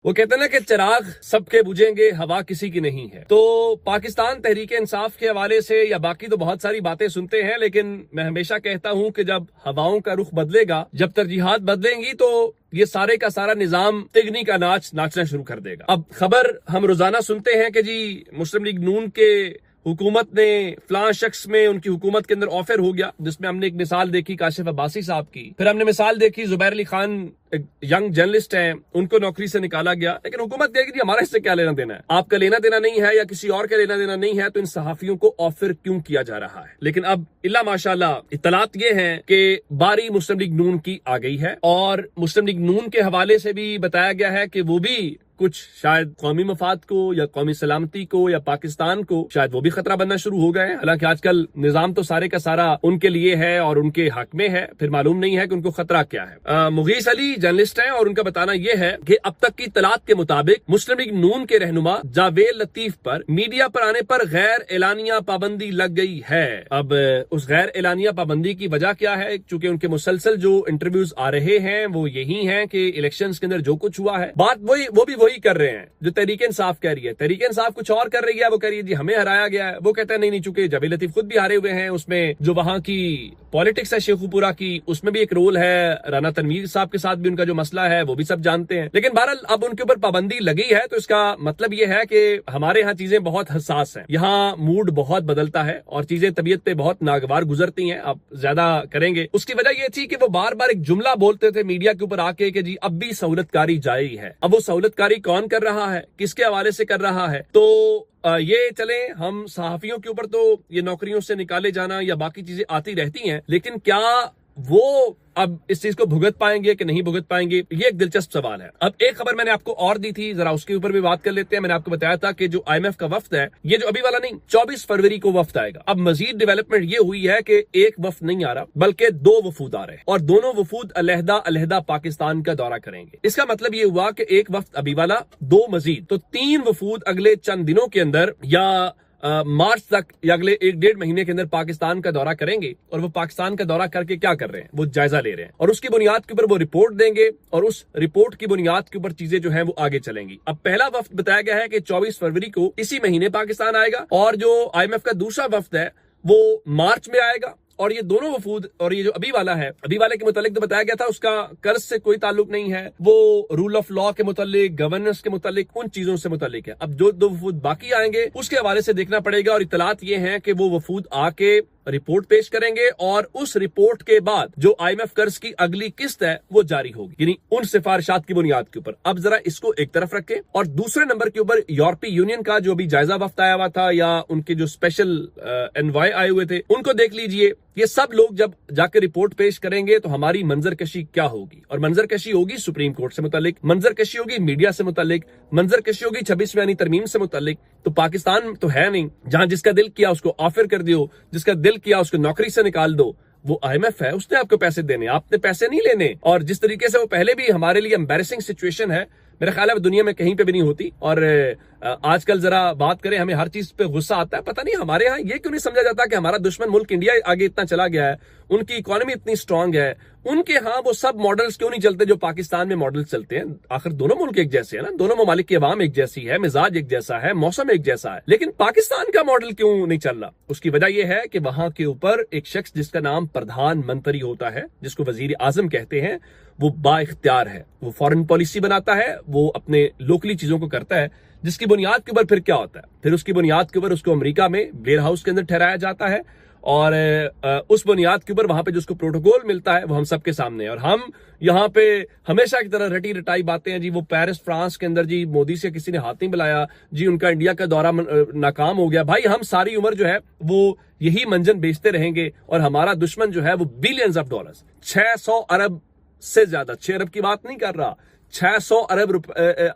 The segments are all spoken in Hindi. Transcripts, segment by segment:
वो कहते हैं ना कि चिराग सबके बुझेंगे, हवा किसी की नहीं है। तो पाकिस्तान तहरीक इंसाफ के हवाले से या बाकी तो बहुत सारी बातें सुनते हैं, लेकिन मैं हमेशा कहता हूं कि जब हवाओं का रुख बदलेगा, जब तरजीहात बदलेंगी, तो ये सारे का सारा निजाम तिगनी का नाच नाचना शुरू कर देगा। अब खबर हम रोजाना सुनते हैं कि जी मुस्लिम लीग नून के हुकूमत ने फलां शख्स में उनकी हुकूमत के अंदर ऑफर हो गया, जिसमें हमने एक मिसाल देखी काशिफ अब्बासी साहब की, फिर हमने मिसाल देखी जुबैर अली खान, एक यंग जर्नलिस्ट हैं, उनको नौकरी से निकाला गया। लेकिन हुकूमत कहेगी जी हमारा इससे क्या लेना देना है, आपका लेना देना नहीं है या किसी और का लेना देना नहीं है, तो इन सहाफियों को ऑफर क्यों किया जा रहा है। लेकिन अब इल्ला माशाल्लाह इत्तलात ये है कि बारी मुस्लिम लीग नून की आ गई है, और मुस्लिम लीग नून के हवाले से भी बताया गया है कि वो भी कुछ शायद कौमी मफाद को या कौमी सलामती को या पाकिस्तान को शायद वो भी खतरा बनना शुरू हो गए हैं। हालांकि आजकल निजाम तो सारे का सारा उनके लिए है और उनके हक में है, फिर मालूम नहीं है कि उनको खतरा क्या है। मुगीस अली जर्नलिस्ट हैं और उनका बताना यह है कि अब तक की तलात के मुताबिक मुस्लिम लीग नून के रहनुमा जावेद लतीफ पर मीडिया पर आने पर गैर एलानिया पाबंदी लग गई है। अब उस गैर एलानिया पाबंदी की वजह क्या है, चूंकि उनके मुसलसल जो इंटरव्यूज आ रहे हैं वो यही है कि इलेक्शंस के अंदर जो कुछ हुआ है, बात वो भी कर रहे हैं जो तहरीक इंसाफ कह रही है। तहरीक इंसाफ कुछ और कर रही है, वो कह रही है जी हमें हराया गया है। वो कहते हैं नहीं, चूंकि जावेद लतीफ खुद भी हारे हुए हैं, उसमें जो वहां की पॉलिटिक्स है शेखुपुरा की, उसमें भी एक रोल है। राना तनवीर साहब के साथ भी उनका जो मसला है वो भी सब जानते हैं। लेकिन बहरहाल अब उनके ऊपर पाबंदी लगी है, तो इसका मतलब यह है कि हमारे यहाँ चीजें बहुत हसास हैं, यहाँ मूड बहुत बदलता है और चीजें तबीयत पे बहुत नागवार गुजरती हैं। अब ज्यादा करेंगे, उसकी वजह यह थी कि वो बार बार एक जुमला बोलते थे मीडिया के ऊपर आके कि जी अब भी सहूलतकारी जारी है। अब वो सहूलतकारी कौन कर रहा है, किसके हवाले से कर रहा है, तो ये चले हम सहाफियों के ऊपर तो ये नौकरियों से निकाले जाना या बाकी चीजें आती रहती हैं, लेकिन क्या वो अब इस चीज को भुगत पाएंगे कि नहीं भुगत पाएंगे, ये एक दिलचस्प सवाल है। अब एक खबर मैंने आपको और दी थी, जरा उसके ऊपर भी बात कर लेते हैं। मैंने आपको बताया था कि जो IMF का वफ्द है, ये जो अभी वाला नहीं, 24 फरवरी को वफ्द आएगा। अब मजीद डेवलपमेंट ये हुई है कि एक वफ्द नहीं आ रहा बल्कि 2 वफूद आ रहे हैं, और दोनों वफूद अलहदा अलहदा पाकिस्तान का दौरा करेंगे। इसका मतलब ये हुआ कि एक वफ्द अभी वाला, 2 मजीद, तो 3 वफूद अगले चंद दिनों के अंदर या मार्च तक या अगले 1-1.5 महीने के अंदर पाकिस्तान का दौरा करेंगे। और वो पाकिस्तान का दौरा करके क्या कर रहे हैं, वो जायजा ले रहे हैं और उसकी बुनियाद के ऊपर वो रिपोर्ट देंगे और उस रिपोर्ट की बुनियाद के ऊपर चीजें जो है वो आगे चलेंगी। अब पहला वफ्द बताया गया है कि 24 फरवरी को इसी महीने पाकिस्तान आएगा, और जो IMF का दूसरा वफ्द है वो मार्च में आएगा। और ये दोनों वफूद और ये जो अभी वाला है, अभी वाले के मुतालिक तो बताया गया था उसका कर्ज से कोई ताल्लुक नहीं है, वो रूल ऑफ लॉ के मुतालिक, गवर्नेंस के मुतालिक, उन चीजों से मुतालिक है। अब जो 2 वफूद बाकी आएंगे उसके हवाले से देखना पड़ेगा, और इत्तलात ये है कि वो वफूद आके रिपोर्ट पेश करेंगे और उस रिपोर्ट के बाद जो IMF कर्ज की अगली किस्त है वो जारी होगी, यानी उन सिफारिशात की बुनियाद के ऊपर। अब जरा इसको एक तरफ रखें, और दूसरे नंबर के ऊपर यूरोपीय यूनियन का जो भी जायजा वफ्द आया हुआ था या उनके जो स्पेशल एनवॉय आए हुए थे उनको देख लीजिए। ये सब लोग जब जाकर रिपोर्ट पेश करेंगे तो हमारी मंजरकशी क्या होगी, और मंजरकशी होगी सुप्रीम कोर्ट से मुतालिक, मंजरकशी होगी मीडिया से मुतालिक, मंजरकशी होगी 26वीं तरमीम से मुतालिक। तो पाकिस्तान तो है नहीं जहां जिसका दिल किया उसको ऑफर कर दियो, जिसका दिल किया उसको नौकरी से निकाल दो। वो IMF है, उसने आपको पैसे देने, आपने पैसे नहीं लेने। और जिस तरीके से वो पहले भी हमारे लिए एम्बैरेसिंग सिचुएशन है, मेरा ख्याल है दुनिया में कहीं पे भी नहीं होती। और आजकल जरा बात करें, हमें हर चीज पे गुस्सा आता है, पता नहीं हमारे यहाँ ये क्यों नहीं समझा जाता कि हमारा दुश्मन मुल्क इंडिया आगे इतना चला गया है, उनकी इकोनॉमी इतनी स्ट्रांग है, उनके यहाँ वो सब मॉडल्स क्यों नहीं चलते जो पाकिस्तान में मॉडल चलते हैं। आखिर दोनों मुल्क एक जैसे हैं ना, दोनों ममालिक की आवाम एक जैसी है, मिजाज एक जैसा है, मौसम एक जैसा है, लेकिन पाकिस्तान का मॉडल क्यों नहीं चल रहा। उसकी वजह यह है कि वहां के ऊपर एक शख्स जिसका नाम प्रधानमंत्री होता है, जिसको वजीर आजम कहते हैं, वो बाइख्तियार है, वो फॉरेन पॉलिसी बनाता है, वो अपने लोकली चीजों को करता है, जिसकी बुनियाद के ऊपर फिर क्या होता है, फिर उसकी बुनियाद के ऊपर उसको अमेरिका में वेयर हाउस के अंदर ठहराया जाता है, और उस बुनियाद के ऊपर वहां पे जो उसको प्रोटोकॉल मिलता है वो हम सबके सामने है। और हम यहाँ पे हमेशा की तरह रटी रटाई बातें हैं जी, वो पेरिस फ्रांस के अंदर जी मोदी से किसी ने हाथ नहीं मिलाया जी, उनका इंडिया का दौरा नाकाम हो गया। भाई हम सारी उम्र जो है वो यही मंजन बेचते रहेंगे, और हमारा दुश्मन जो है वो बिलियंस ऑफ डॉलर्स, 600 अरब से ज्यादा, 6 अरब की बात नहीं कर रहा, 600 अरब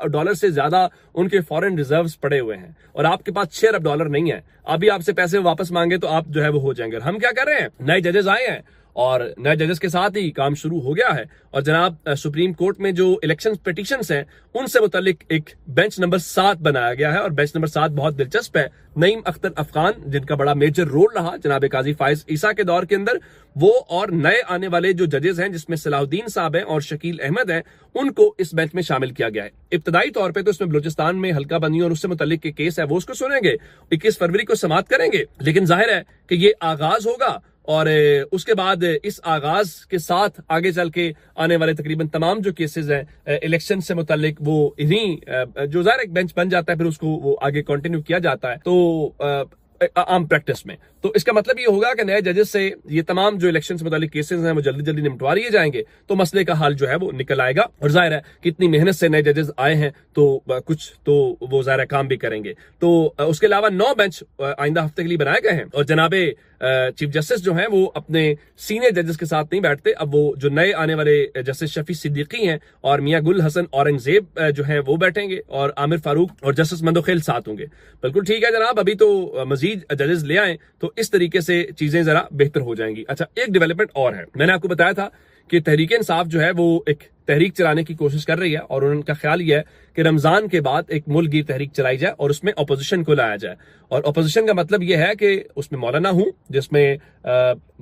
डॉलर से ज्यादा उनके फॉरेन रिजर्व्स पड़े हुए हैं, और आपके पास 6 अरब डॉलर नहीं है। अभी आपसे पैसे वापस मांगे तो आप जो है वो हो जाएंगे। और हम क्या कर रहे हैं, नए जजेस आए हैं और नए जजेस के साथ ही काम शुरू हो गया है। और जनाब सुप्रीम कोर्ट में जो इलेक्शन पिटिशंस हैं उनसे मुतालिक एक बेंच नंबर 7 बनाया गया है और बेंच नंबर 7 बहुत दिलचस्प है। नईम अख्तर अफगान, जिनका बड़ा मेजर रोल रहा जनाब काजी फाइज ईसा के दौर के अंदर, वो और नए आने वाले जो जजेस हैं जिसमें सलाहुद्दीन साहब हैं और शकील अहमद हैं, उनको इस बेंच में शामिल किया गया है। इब्तदाई तौर पे तो इसमें बलूचिस्तान में हल्का बंदी और उससे मुतालिक के केस है वो उसको सुनेंगे, 21 फरवरी को समाअत करेंगे। लेकिन जाहिर है कि ये आगाज होगा और उसके बाद इस आगाज के साथ आगे चल के आने वाले तकरीबन तमाम जो केसेस हैं इलेक्शन से मुतालिक वो इन्हीं जो ज़ाहिर एक बेंच बन जाता है फिर उसको वो आगे कंटिन्यू किया जाता है तो आम प्रैक्टिस में। तो इसका मतलब ये होगा कि नए जजेस से ये तमाम जो इलेक्शन से मुतालिक केसेस हैं वो जल्दी जल्दी निपटवा लिए जाएंगे तो मसले का हाल जो है वो निकल आएगा। और जाहिर है कि इतनी मेहनत से नए जजेस आए हैं तो कुछ तो वो जाहिर है काम भी करेंगे। तो उसके अलावा 9 बेंच आइंदा हफ्ते के लिए बनाए गए हैं और जनाबे चीफ जस्टिस जो हैं वो अपने सीनियर जजेस के साथ नहीं बैठते। अब वो जो नए आने वाले जस्टिस शफी सिद्दीकी हैं और मियां गुल हसन औरंगजेब जो हैं वो बैठेंगे और आमिर फारूक और जस्टिस मंदोखेल साथ होंगे। बिल्कुल ठीक है जनाब, अभी तो मजीद जजेस ले आए तो इस तरीके से चीजें जरा बेहतर हो जाएंगी। अच्छा, एक डेवलपमेंट और है, मैंने आपको बताया था कि तहरीक इंसाफ जो है वो एक तहरीक चलाने की कोशिश कर रही है और उनका ख्याल यह है कि रमजान के बाद एक मुल्क गिर तहरीक चलाई जाए और उसमें अपोजिशन को लाया जाए। और अपोजिशन का मतलब यह है कि उसमें मौलाना हूं, जिसमें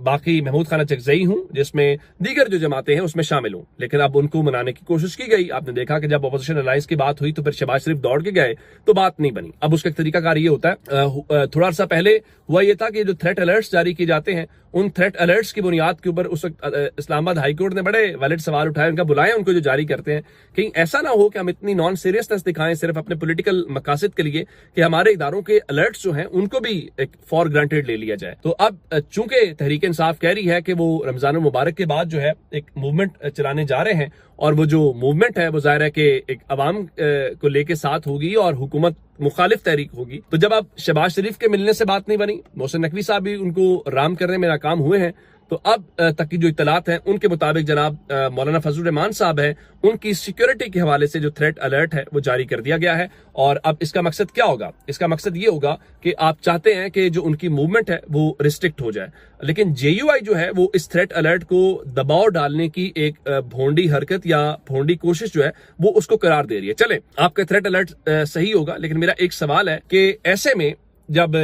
बाकी महमूद खाना चकजई हूं, जिसमें दीगर जो जमातें हैं उसमें शामिल हूं। लेकिन अब उनको मनाने की कोशिश की गई। आपने देखा कि जब अपोजिशन अलायंस की बात हुई तो फिर शहबाज शरीफ दौड़ के गए तो बात नहीं बनी। अब उसका तरीकाकार ये होता है, थोड़ा सा पहले हुआ ये था कि जो थ्रेट अलर्ट्स जारी किए जाते हैं उन थ्रेट अलर्ट्स की बुनियाद के ऊपर उस वक्त इस्लामाबाद हाईकोर्ट ने बड़े वैलिड सवाल उठाए, उनका बुलाया उनको जो जारी करते हैं। कहीं ऐसा ना हो कि हम इतनी नॉन सीरियसनेस दिखाएं सिर्फ अपने पॉलिटिकल मकासद के लिए कि हमारे इदारों के अलर्ट्स जो हैं उनको भी एक फॉर ग्रांटेड ले लिया जाए। तो अब चूंकि तहरीक इंसाफ कह रही है कि वो रमजान मुबारक के बाद जो है एक मूवमेंट चलाने जा रहे हैं और वो जो मूवमेंट है वो जाहिर है कि एक अवाम को लेके साथ होगी और हुकूमत मुखालिफ तहरीक होगी। तो जब अब शहबाज शरीफ के मिलने से बात नहीं बनी, मोहसिन नकवी साहब भी उनको राम करने में नाकाम हुए हैं, तो अब तक की जो इत्तलात हैं उनके मुताबिक जनाब मौलाना फजलुर रहमान साहब हैं, उनकी सिक्योरिटी के हवाले से जो थ्रेट अलर्ट है वो जारी कर दिया गया है। और अब इसका मकसद क्या होगा? इसका मकसद ये होगा कि आप चाहते हैं कि जो उनकी मूवमेंट है वो रिस्ट्रिक्ट हो जाए, लेकिन जेयूआई जो है वो इस थ्रेट अलर्ट को दबाव डालने की एक भोंडी हरकत या भोंडी कोशिश जो है वो उसको करार दे रही है। चले, आपका थ्रेट अलर्ट सही होगा, लेकिन मेरा एक सवाल है कि ऐसे में जब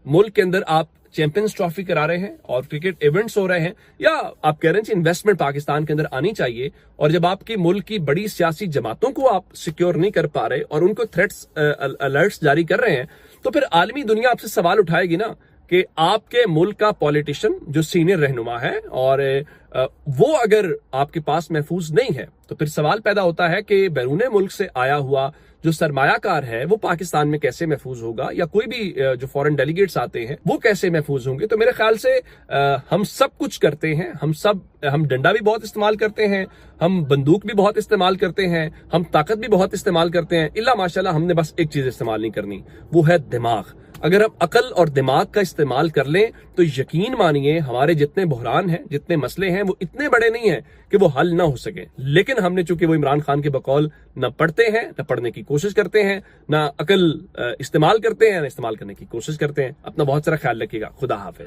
मुल्क के अंदर आप चैंपियंस ट्रॉफी करा रहे हैं और क्रिकेट इवेंट्स हो रहे हैं, या आप कह रहे हैं इन्वेस्टमेंट पाकिस्तान के अंदर आनी चाहिए, और जब आपकी मुल्क की बड़ी सियासी जमातों को आप सिक्योर नहीं कर पा रहे और उनको थ्रेट्स अलर्ट्स जारी कर रहे हैं, तो फिर आलमी दुनिया आपसे सवाल उठाएगी ना कि आपके मुल्क का पॉलिटिशियन जो सीनियर रहनुमा है और वो अगर आपके पास महफूज नहीं है तो फिर सवाल पैदा होता है कि बैरूने मुल्क से आया हुआ जो सरमायाकार है वो पाकिस्तान में कैसे महफूज होगा, या कोई भी जो फॉरेन डेलीगेट्स आते हैं वो कैसे महफूज होंगे। तो मेरे ख्याल से हम सब कुछ करते हैं, हम डंडा भी बहुत इस्तेमाल करते हैं, हम बंदूक भी बहुत इस्तेमाल करते हैं, हम ताकत भी बहुत इस्तेमाल करते हैं, इल्ला माशाल्लाह हमने बस एक चीज इस्तेमाल नहीं करनी, वो है दिमाग। अगर हम अकल और दिमाग का इस्तेमाल कर लें तो यकीन मानिए हमारे जितने बहरान हैं, जितने मसले हैं, वो इतने बड़े नहीं हैं कि वो हल ना हो सके। लेकिन हमने चूंकि वो इमरान खान के बकौल न पढ़ते हैं, न पढ़ने की कोशिश करते हैं, न अकल इस्तेमाल करते हैं, न इस्तेमाल करने की कोशिश करते हैं। अपना बहुत सारा ख्याल रखिएगा। खुदा हाफिज।